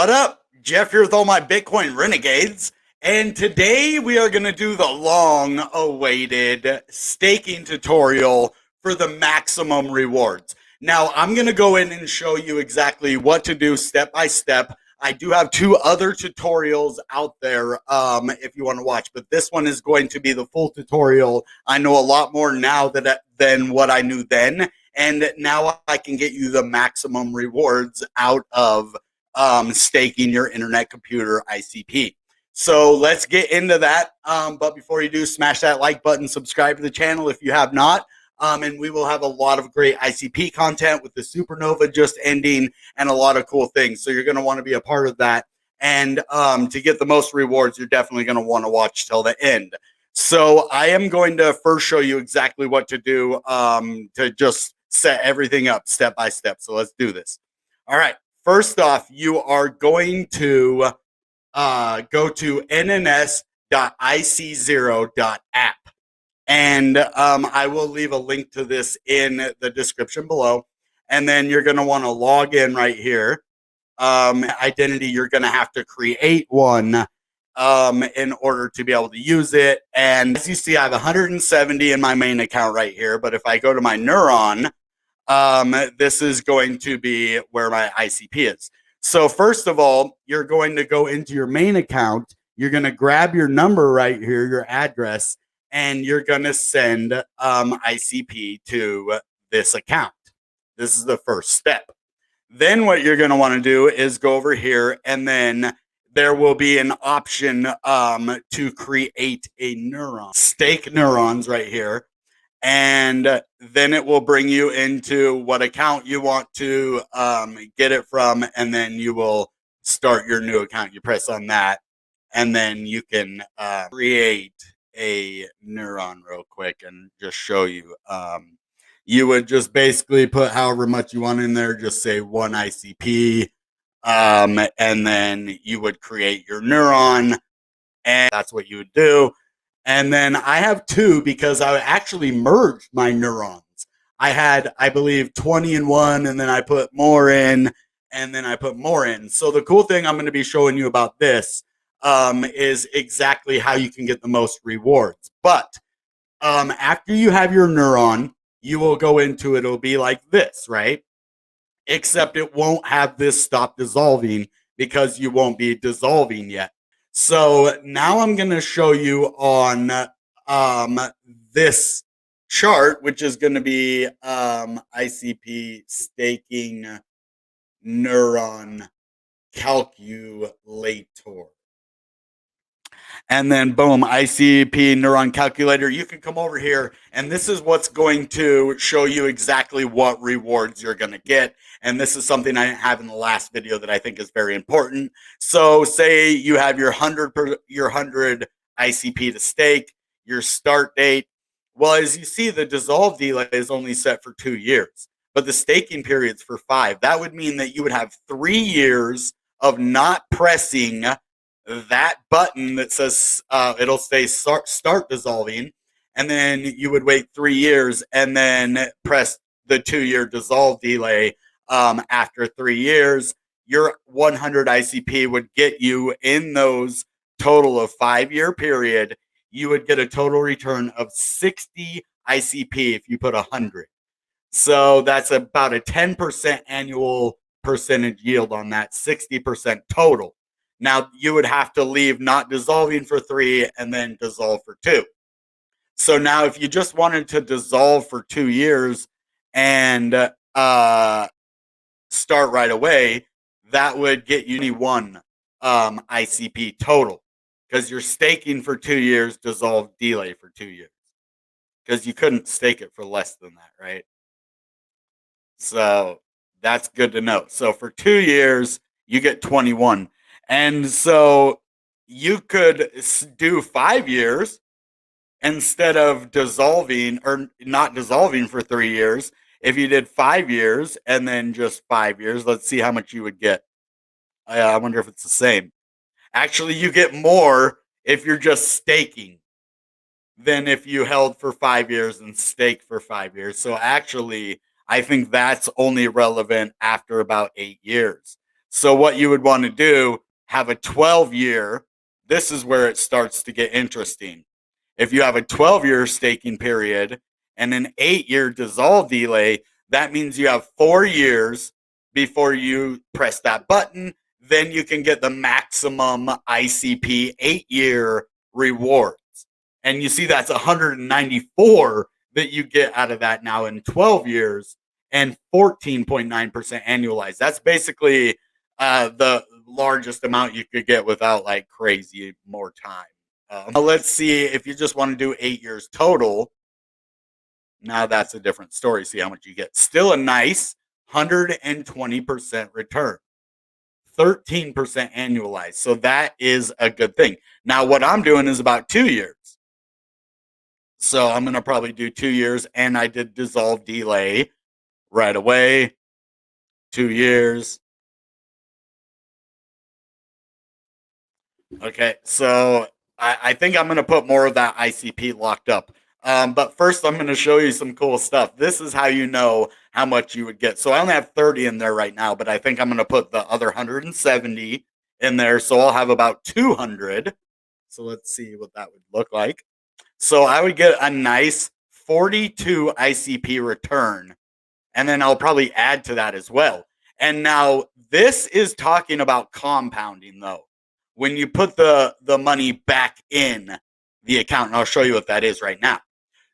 What up? Jeff here with all my Bitcoin renegades. And today we are going to do the long awaited staking tutorial for the maximum rewards. Now, I'm going to go in and show you exactly what to do step by step. I do have two other tutorials out there if you want to watch, but this one is going to be the full tutorial. I know a lot more now than what I knew then, and now I can get you the maximum rewards out of staking your internet computer ICP. So let's get into that. But before you do, smash that like button, subscribe to the channel if you have not. And we will have a lot of great ICP content with the supernova just ending and a lot of cool things. So you're going to want to be a part of that. And to get the most rewards, you're definitely going to want to watch till the end. So I am going to first show you exactly what to do to just set everything up step by step. So let's do this. All right. First off, you are going to go to nns.ic0.app. And I will leave a link to this in the description below. And then you're going to want to log in right here. Identity, you're going to have to create one in order to be able to use it. And as you see, I have 170 in my main account right here. But if I go to my Nueron, this is going to be where my ICP is. So first of all, you're going to go into your main account. You're going to grab your number right here, your address, and you're going to send ICP to this account. This is the first step. Then what you're going to want to do is go over here, and then there will be an option to create a neuron. Stake neurons right here. And then it will bring you into what account you want to get it from, and then you will start your new account. You press on that, and then you can create a neuron real quick and just show you. You would just basically put however much you want in there, just say one ICP, and then you would create your neuron, and that's what you would do. And then I have two because I actually merged my neurons. I had, I believe, 20 in one, and then I put more in, and then I put more in. So the cool thing I'm going to be showing you about this is exactly how you can get the most rewards. But after you have your neuron, you will go into it. It'll be like this, right? Except it won't have this stop dissolving because you won't be dissolving yet. So now I'm going to show you on this chart, which is going to be ICP staking neuron calculator. And then boom, ICP neuron calculator. You can come over here, and this is what's going to show you exactly what rewards you're going to get. And this is something I didn't have in the last video that I think is very important. So say you have your 100 ICP to stake, your start date. Well, as you see, the dissolve delay is only set for 2 years, but the staking period's for 5. That would mean that you would have 3 years of not pressing that button that says it'll say start dissolving, and then you would wait 3 years and then press the 2-year dissolve delay. After 3 years, your 100 ICP would get you in those total of 5-year period. You would get a total return of 60 ICP if you put 100. So that's about a 10% annual percentage yield on that, 60% total. Now, you would have to leave not dissolving for 3 and then dissolve for 2. So now if you just wanted to dissolve for 2 years and start right away, that would get you 1 ICP total because you're staking for 2 years, dissolve delay for 2 years because you couldn't stake it for less than that, right? So that's good to know. So for 2 years, you get 21. And so you could do 5 years instead of dissolving or not dissolving for 3 years. If you did 5 years and then just 5 years, let's see how much you would get. I wonder if it's the same. Actually, you get more if you're just staking than if you held for 5 years and staked for 5 years. So actually, I think that's only relevant after about 8 years. So what you would want to do, have a 12-year. This is where it starts to get interesting. If you have a 12-year staking period and an 8-year dissolve delay, that means you have 4 years before you press that button. Then you can get the maximum ICP 8-year rewards. And you see that's 194 that you get out of that now in 12 years and 14.9% annualized. That's basically the largest amount you could get without like crazy more time. Let's see if you just want to do 8 years total. Now that's a different story. See how much you get. Still a nice 120% return, 13% annualized. So that is a good thing. Now what I'm doing is about 2 years. So I'm going to probably do 2 years, and I did dissolve delay right away. 2 years. Okay, so I think I'm going to put more of that ICP locked up. But first, I'm going to show you some cool stuff. This is how you know how much you would get. So I only have 30 in there right now, but I think I'm going to put the other 170 in there. So I'll have about 200. So let's see what that would look like. So I would get a nice 42 ICP return. And then I'll probably add to that as well. And now this is talking about compounding, though. When you put the money back in the account, and I'll show you what that is right now.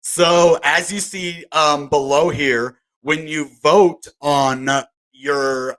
So as you see below here, when you vote on your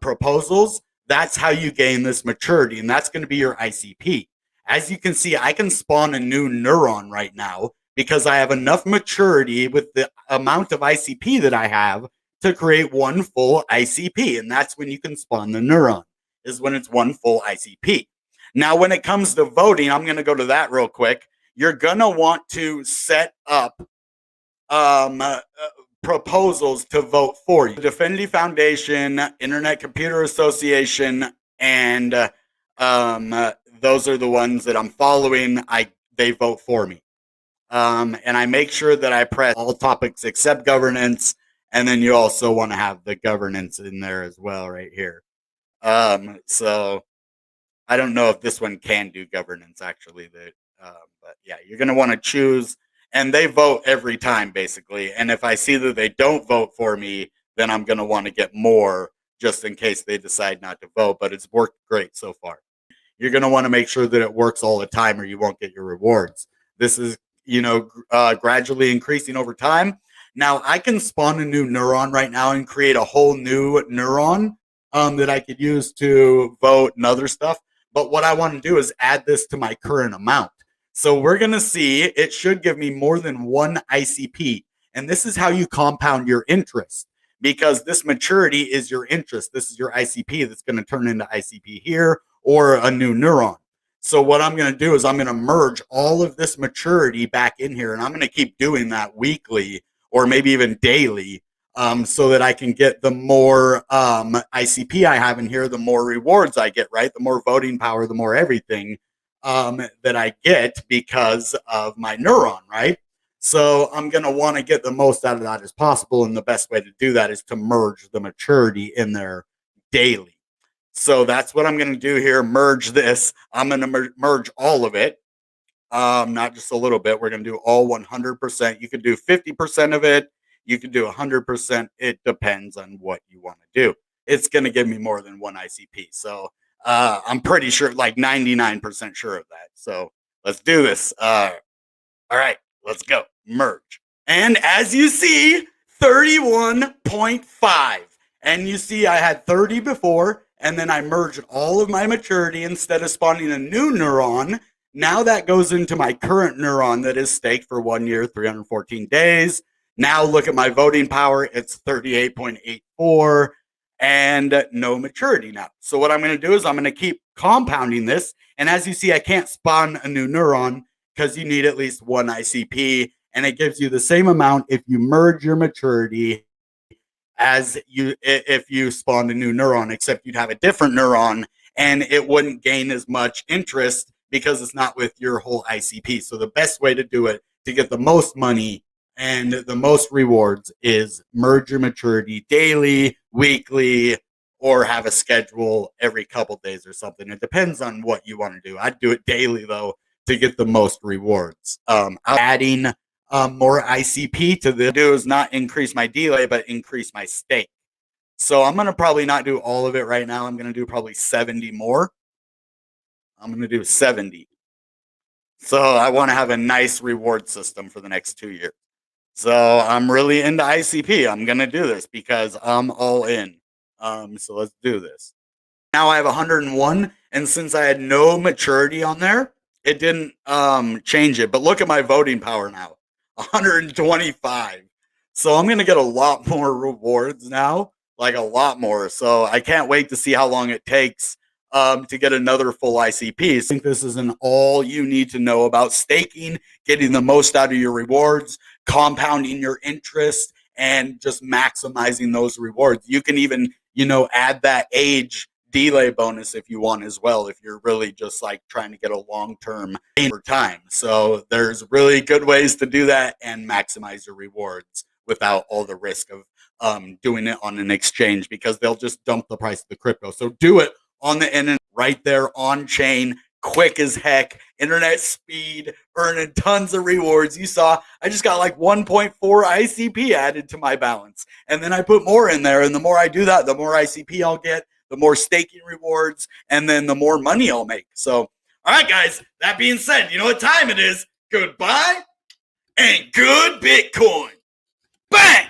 proposals, that's how you gain this maturity, and that's going to be your ICP. As you can see, I can spawn a new neuron right now because I have enough maturity with the amount of ICP that I have to create one full ICP, and that's when you can spawn the neuron, is when it's one full ICP. Now, when it comes to voting, I'm going to go to that real quick. You're going to want to set up proposals to vote for you. The dfinity Foundation, Internet Computer Association, and those are the ones that I'm following. They vote for me. And I make sure that I press all topics except governance. And then you also want to have the governance in there as well right here. So I don't know if this one can do governance actually, but yeah, you're going to want to choose, and they vote every time basically. And if I see that they don't vote for me, then I'm going to want to get more just in case they decide not to vote, but it's worked great so far. You're going to want to make sure that it works all the time or you won't get your rewards. This is, gradually increasing over time. Now I can spawn a new neuron right now and create a whole new neuron that I could use to vote and other stuff. But what I want to do is add this to my current amount. So we're going to see it should give me more than one ICP. And this is how you compound your interest, because this maturity is your interest. This is your ICP that's going to turn into ICP here or a new neuron. So what I'm going to do is I'm going to merge all of this maturity back in here, and I'm going to keep doing that weekly or maybe even daily, so that I can get the more ICP I have in here, the more rewards I get, right? The more voting power, the more everything that I get because of my neuron, right? So I'm going to want to get the most out of that as possible, and the best way to do that is to merge the maturity in there daily. So that's what I'm going to do here, merge this. I'm going to merge all of it, not just a little bit. We're going to do all 100%. You could do 50% of it. You can do 100%. It depends on what you want to do. It's going to give me more than one ICP. So I'm pretty sure, like 99% sure of that. So let's do this. All right, let's go. Merge. And as you see, 31.5. And you see I had 30 before, and then I merged all of my maturity instead of spawning a new neuron. Now that goes into my current neuron that is staked for 1 year, 314 days. Now look at my voting power. It's 38.84 and no maturity now. So what I'm going to do is I'm going to keep compounding this. And as you see, I can't spawn a new neuron because you need at least one ICP. And it gives you the same amount if you merge your maturity as if you spawned a new neuron, except you'd have a different neuron and it wouldn't gain as much interest because it's not with your whole ICP. So the best way to do it to get the most money and the most rewards is merge your maturity daily, weekly, or have a schedule every couple days or something. It depends on what you want to do. I'd do it daily though to get the most rewards. Adding more ICP to the do is not increase my delay, but increase my stake. So I'm gonna probably not do all of it right now. I'm gonna do probably 70 more. I'm gonna do 70. So I want to have a nice reward system for the next 2 years. So I'm really into ICP. I'm gonna do this because I'm all in. So let's do this. Now I have 101, and since I had no maturity on there, it didn't change it. But look at my voting power now, 125. So I'm gonna get a lot more rewards now, like a lot more. So I can't wait to see how long it takes to get another full ICP. I think this is an all you need to know about staking, getting the most out of your rewards, compounding your interest, and just maximizing those rewards. You can even, add that age delay bonus if you want as well, if you're really just like trying to get a long-term over time. So there's really good ways to do that and maximize your rewards without all the risk of doing it on an exchange, because they'll just dump the price of the crypto. So do it on the internet, right there on chain, quick as heck, internet speed, earning tons of rewards. You saw I just got like 1.4 ICP added to my balance, and then I put more in there, and the more I do that, the more ICP I'll get, the more staking rewards, and then the more money I'll make. So all right guys, that being said, you know what time it is. Goodbye and good Bitcoin. Bang.